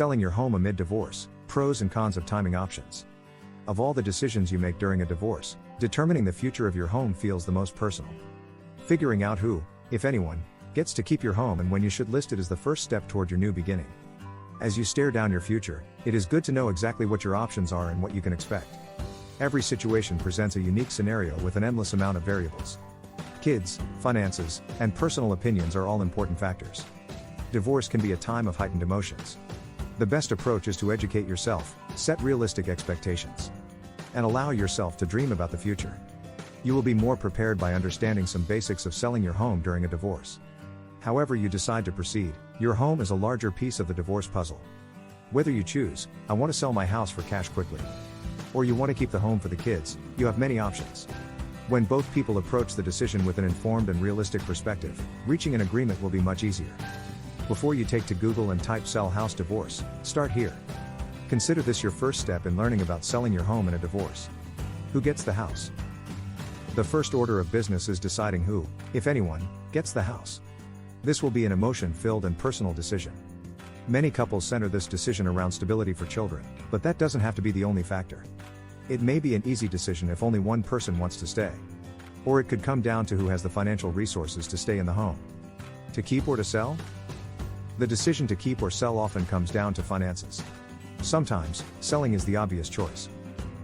Selling your home amid divorce, pros and cons of timing options. Of all the decisions you make during a divorce, determining the future of your home feels the most personal. Figuring out who, if anyone, gets to keep your home and when you should list it is the first step toward your new beginning. As you stare down your future, it is good to know exactly what your options are and what you can expect. Every situation presents a unique scenario with an endless amount of variables. Kids, finances, and personal opinions are all important factors. Divorce can be a time of heightened emotions. The best approach is to educate yourself, set realistic expectations, and allow yourself to dream about the future. You will be more prepared by understanding some basics of selling your home during a divorce. However you decide to proceed, your home is a larger piece of the divorce puzzle. Whether you choose, I want to sell my house for cash quickly, or you want to keep the home for the kids, you have many options. When both people approach the decision with an informed and realistic perspective, reaching an agreement will be much easier. Before you take to Google and type "sell house divorce," start here. Consider this your first step in learning about selling your home in a divorce. Who gets the house? The first order of business is deciding who, if anyone, gets the house. This will be an emotion-filled and personal decision. Many couples center this decision around stability for children, but that doesn't have to be the only factor. It may be an easy decision if only one person wants to stay. Or it could come down to who has the financial resources to stay in the home. To keep or to sell? The decision to keep or sell often comes down to finances. Sometimes, selling is the obvious choice.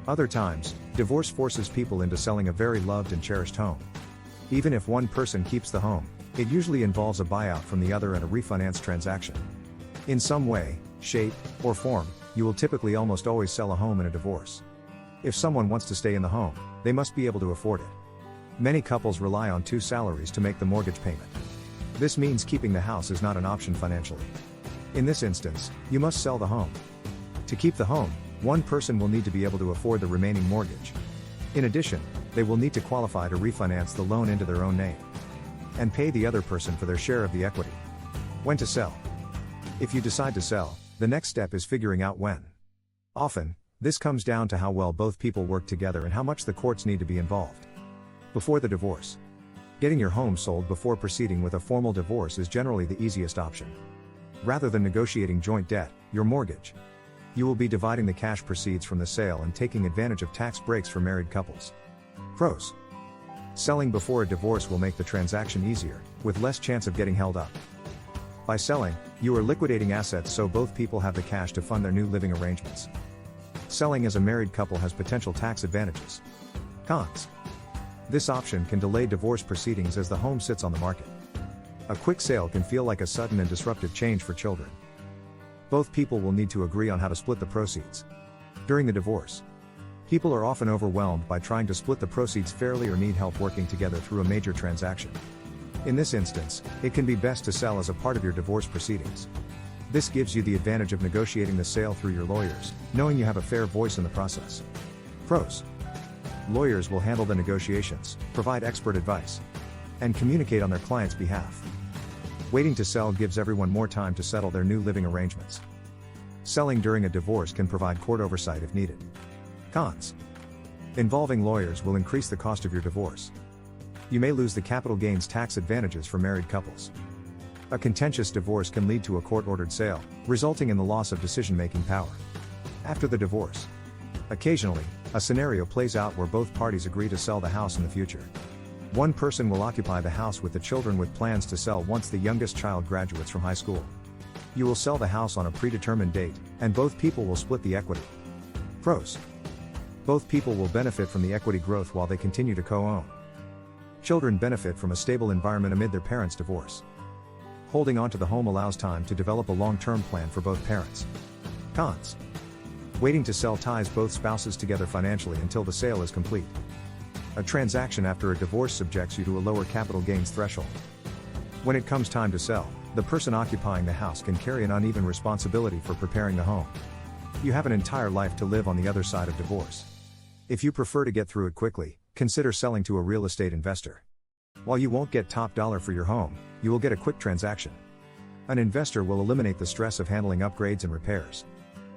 Other times, divorce forces people into selling a very loved and cherished home. Even if one person keeps the home, it usually involves a buyout from the other and a refinance transaction. In some way, shape, or form, you will typically almost always sell a home in a divorce. If someone wants to stay in the home, they must be able to afford it. Many couples rely on two salaries to make the mortgage payment. This means keeping the house is not an option financially. In this instance, you must sell the home. To keep the home, one person will need to be able to afford the remaining mortgage. In addition, they will need to qualify to refinance the loan into their own name and pay the other person for their share of the equity. When to sell? If you decide to sell, the next step is figuring out when. Often, this comes down to how well both people work together and how much the courts need to be involved. Before the divorce. Getting your home sold before proceeding with a formal divorce is generally the easiest option. Rather than negotiating joint debt, your mortgage, you will be dividing the cash proceeds from the sale and taking advantage of tax breaks for married couples. Pros. Selling before a divorce will make the transaction easier, with less chance of getting held up. By selling, you are liquidating assets so both people have the cash to fund their new living arrangements. Selling as a married couple has potential tax advantages. Cons. This option can delay divorce proceedings as the home sits on the market. A quick sale can feel like a sudden and disruptive change for children. Both people will need to agree on how to split the proceeds. During the divorce, people are often overwhelmed by trying to split the proceeds fairly or need help working together through a major transaction. In this instance, it can be best to sell as a part of your divorce proceedings. This gives you the advantage of negotiating the sale through your lawyers, knowing you have a fair voice in the process. Pros. Lawyers will handle the negotiations, provide expert advice, and communicate on their client's behalf. Waiting to sell gives everyone more time to settle their new living arrangements. Selling during a divorce can provide court oversight if needed. Cons. Involving lawyers will increase the cost of your divorce. You may lose the capital gains tax advantages for married couples. A contentious divorce can lead to a court-ordered sale, resulting in the loss of decision-making power. After the divorce. Occasionally, a scenario plays out where both parties agree to sell the house in the future. One person will occupy the house with the children with plans to sell once the youngest child graduates from high school. You will sell the house on a predetermined date, and both people will split the equity. Pros. Both people will benefit from the equity growth while they continue to co-own. Children benefit from a stable environment amid their parents' divorce. Holding on to the home allows time to develop a long-term plan for both parents. Cons. Waiting to sell ties both spouses together financially until the sale is complete. A transaction after a divorce subjects you to a lower capital gains threshold. When it comes time to sell, the person occupying the house can carry an uneven responsibility for preparing the home. You have an entire life to live on the other side of divorce. If you prefer to get through it quickly, consider selling to a real estate investor. While you won't get top dollar for your home, you will get a quick transaction. An investor will eliminate the stress of handling upgrades and repairs,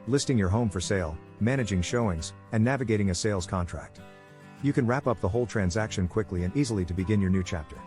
listing your home for sale, managing showings, and navigating a sales contract. You can wrap up the whole transaction quickly and easily to begin your new chapter.